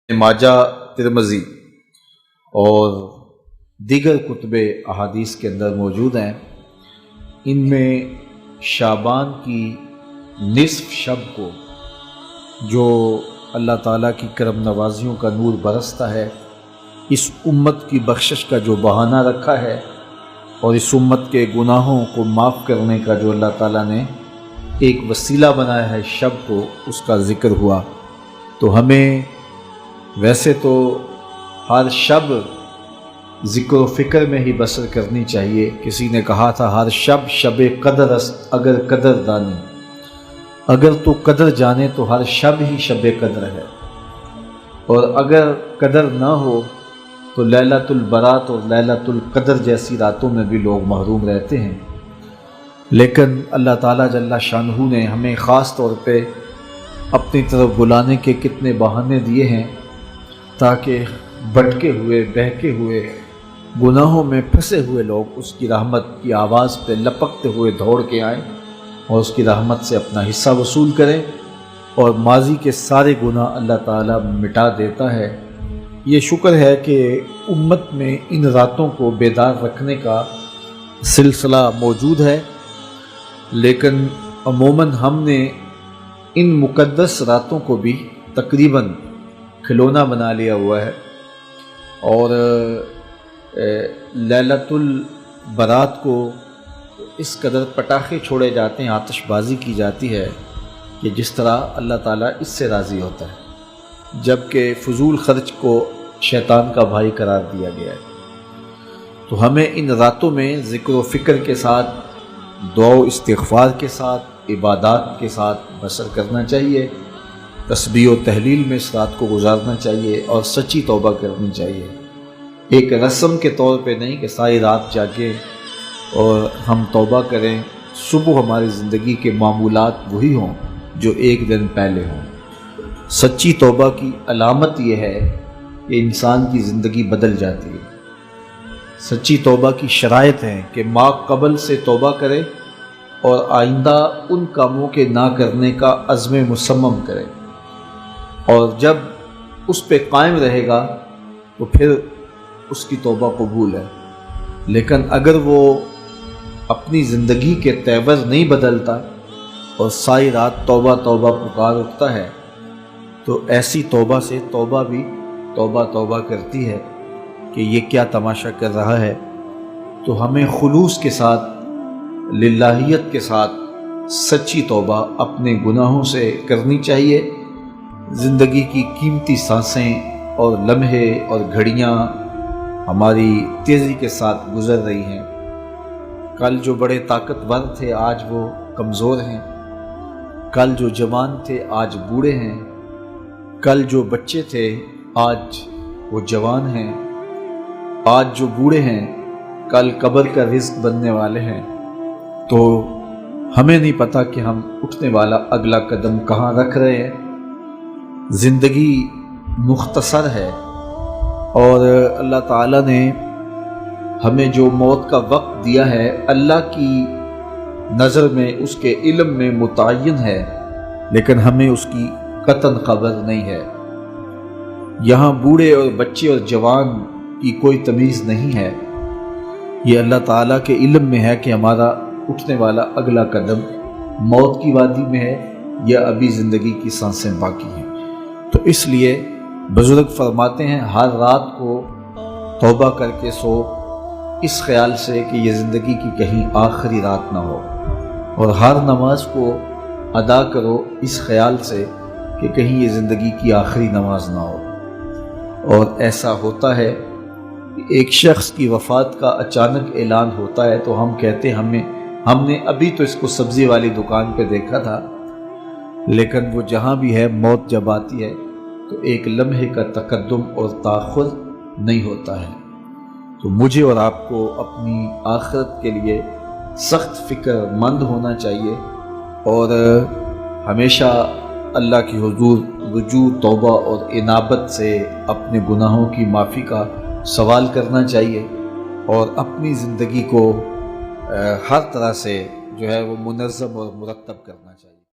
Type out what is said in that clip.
माजा, Tirmidhi और दीगर कुतुब अहादीस के अंदर मौजूद हैं। इनमें शाबान की निस्फ शब को जो अल्लाह ताला की करम नवाजियों का नूर बरसता है, इस उम्मत की बख्शिश का जो बहाना रखा है और इस उम्मत के गुनाहों को माफ़ करने का जो अल्लाह ताला ने एक वसीला बनाया है शब को, उसका ज़िक्र हुआ। तो हमें वैसे तो हर शब ज़िक्र व फ़िक्र में ही बसर करनी चाहिए। किसी ने कहा था हर शब शब कदर अस्त अगर कदर दानी, अगर तो कदर जाने तो हर शब ही शब कदर है, और अगर कदर ना हो तो लैलतुल बरात और लैलतुल कदर जैसी रातों में भी लोग महरूम रहते हैं। लेकिन अल्लाह ताला जल्ला शानहू ने हमें ख़ास तौर पे अपनी तरफ बुलाने के कितने बहाने दिए हैं ताकि भटके हुए, बहके हुए, गुनाहों में फंसे हुए लोग उसकी रहमत की आवाज़ पे लपकते हुए दौड़ के आएँ और उसकी रहमत से अपना हिस्सा वसूल करें। और माजी के सारे गुनाह अल्लाह ताला मिटा देता है। ये शुक्र है कि उम्मत में इन रातों को बेदार रखने का सिलसिला मौजूद है, लेकिन अमूमन हमने इन मुक़द्दस रातों को भी तकरीबन खिलौना बना लिया हुआ है। और लैलतुल बरात को इस कदर पटाखे छोड़े जाते हैं, आतिशबाजी की जाती है कि जिस तरह अल्लाह ताला इससे राज़ी होता है, जबकि फ़ुज़ूल ख़र्च को शैतान का भाई करार दिया गया है। तो हमें इन रातों में ज़िक्र व फ़िक्र के साथ, दुआ व इस्तिग़फ़ार के साथ, इबादत के साथ बसर करना चाहिए। तस्बीह व तहलील में इस रात को गुजारना चाहिए और सच्ची तौबा करनी चाहिए। एक रस्म के तौर पे नहीं कि सारी रात जागे और हम तौबा करें, सुबह हमारी ज़िंदगी के मामूलात वही हों जो एक दिन पहले हों। सच्ची तौबा की अलामत यह है कि इंसान की ज़िंदगी बदल जाती है। सच्ची तौबा की शराइत है कि माँ कबल से तौबा करे और आइंदा उन कामों के ना करने का अज़्म मुसम्मम करे, और जब उस पे कायम रहेगा तो फिर उसकी तौबा कबूल है। लेकिन अगर वो अपनी ज़िंदगी के तेवर नहीं बदलता और सारी रात तौबा तौबा पुकार उठता है, तो ऐसी तौबा से तौबा भी तौबा तौबा करती है कि ये क्या तमाशा कर रहा है। तो हमें खुलूस के साथ, लिल्लाहियत के साथ सच्ची तौबा अपने गुनाहों से करनी चाहिए। ज़िंदगी की कीमती सांसें और लम्हे और घड़ियाँ हमारी तेज़ी के साथ गुज़र रही हैं। कल जो बड़े ताकतवर थे आज वो कमज़ोर हैं, कल जो जवान थे आज बूढ़े हैं, कल जो बच्चे थे आज वो जवान हैं, आज जो बूढ़े हैं कल कब्र का रिज़्क़ बनने वाले हैं। तो हमें नहीं पता कि हम उठने वाला अगला कदम कहाँ रख रहे हैं। ज़िंदगी मुख्तसर है और अल्लाह ताला ने हमें जो मौत का वक्त दिया है, अल्लाह की नज़र में, उसके इल्म में मुतय्यन है, लेकिन हमें उसकी कतन खबर नहीं है। यहाँ बूढ़े और बच्चे और जवान की कोई तमीज़ नहीं है। ये अल्लाह ताला के इल्म में है कि हमारा उठने वाला अगला कदम मौत की वादी में है या अभी ज़िंदगी की सांसें बाकी हैं। तो इसलिए बुज़ुर्ग फरमाते हैं हर रात को तौबा करके सो, इस ख्याल से कि ये ज़िंदगी की कहीं आखिरी रात ना हो, और हर नमाज को अदा करो इस ख्याल से कि कहीं ये ज़िंदगी की आखिरी नमाज ना हो। और ऐसा होता है कि एक शख्स की वफ़ात का अचानक ऐलान होता है तो हम कहते हमने अभी तो इसको सब्ज़ी वाली दुकान पे देखा था, लेकिन वो जहाँ भी है, मौत जब आती है तो एक लम्हे का तकद्दुम और ताख़ुर नहीं होता है। तो मुझे और आपको अपनी आखिरत के लिए सख्त फ़िक्रमंद होना चाहिए और हमेशा अल्लाह की हुज़ूर रुजू, तौबा और इनाबत से अपने गुनाहों की माफ़ी का सवाल करना चाहिए और अपनी ज़िंदगी को हर तरह से जो है वो मुनज़्ज़म और मुरत्तब करना चाहिए।